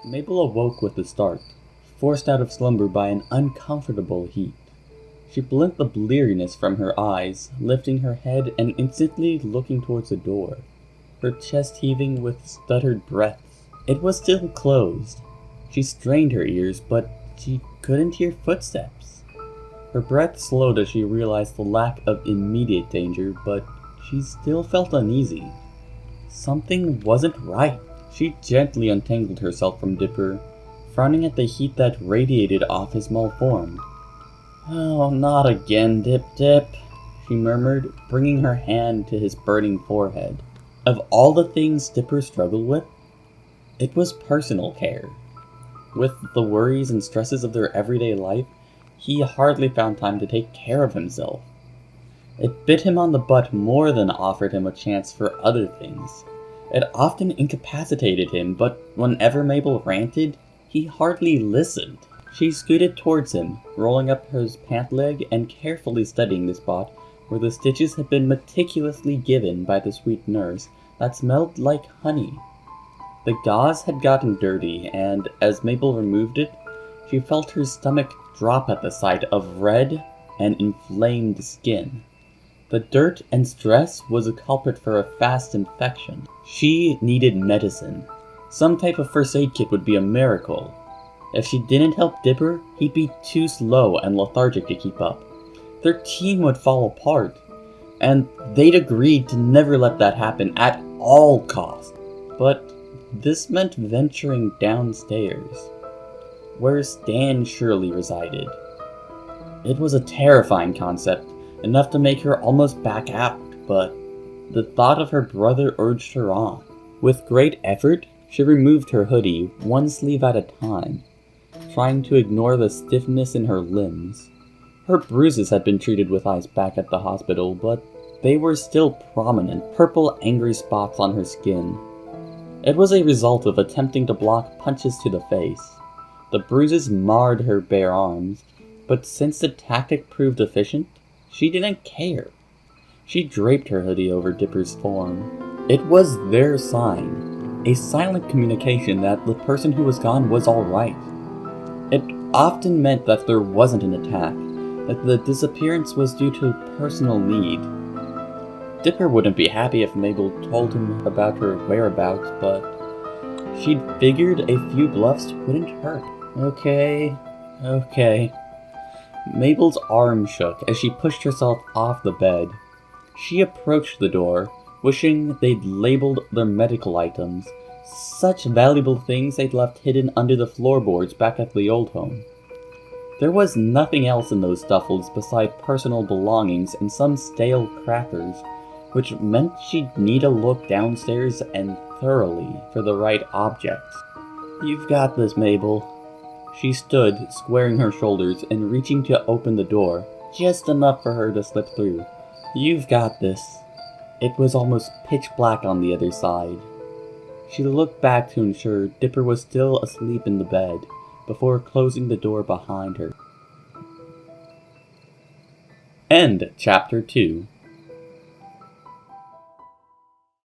Mabel awoke with a start, forced out of slumber by an uncomfortable heat. She blinked the bleariness from her eyes, lifting her head and instantly looking towards the door, her chest heaving with stuttered breaths. It was still closed. She strained her ears, but she couldn't hear footsteps. Her breath slowed as she realized the lack of immediate danger, but she still felt uneasy. Something wasn't right. She gently untangled herself from Dipper, frowning at the heat that radiated off his malformed. "Oh, not again, Dip," she murmured, bringing her hand to his burning forehead. Of all the things Dipper struggled with, it was personal care. With the worries and stresses of their everyday life, he hardly found time to take care of himself. It bit him on the butt more than offered him a chance for other things. It often incapacitated him, but whenever Mabel ranted, he hardly listened. She scooted towards him, rolling up his pant leg and carefully studying the spot where the stitches had been meticulously given by the sweet nurse that smelled like honey. The gauze had gotten dirty, and as Mabel removed it, she felt her stomach drop at the sight of red and inflamed skin. The dirt and stress was a culprit for a fast infection. She needed medicine. Some type of first aid kit would be a miracle. If she didn't help Dipper, he'd be too slow and lethargic to keep up. Their team would fall apart, and they'd agreed to never let that happen at all costs. But this meant venturing downstairs, where Stan Shirley resided. It was a terrifying concept, enough to make her almost back out, but the thought of her brother urged her on. With great effort, she removed her hoodie, one sleeve at a time, trying to ignore the stiffness in her limbs. Her bruises had been treated with ice back at the hospital, but they were still prominent, purple angry spots on her skin. It was a result of attempting to block punches to the face. The bruises marred her bare arms, but since the tactic proved efficient, she didn't care. She draped her hoodie over Dipper's form. It was their sign, a silent communication that the person who was gone was alright. It often meant that there wasn't an attack, that the disappearance was due to personal need. Dipper wouldn't be happy if Mabel told him about her whereabouts, but she'd figured a few bluffs wouldn't hurt. Okay. Mabel's arm shook as she pushed herself off the bed. She approached the door, wishing they'd labeled their medical items, such valuable things they'd left hidden under the floorboards back at the old home. There was nothing else in those duffels beside personal belongings and some stale crackers, which meant she'd need to look downstairs and thoroughly for the right objects. "You've got this, Mabel." She stood, squaring her shoulders and reaching to open the door, just enough for her to slip through. "You've got this." It was almost pitch black on the other side. She looked back to ensure Dipper was still asleep in the bed, before closing the door behind her. End Chapter 2.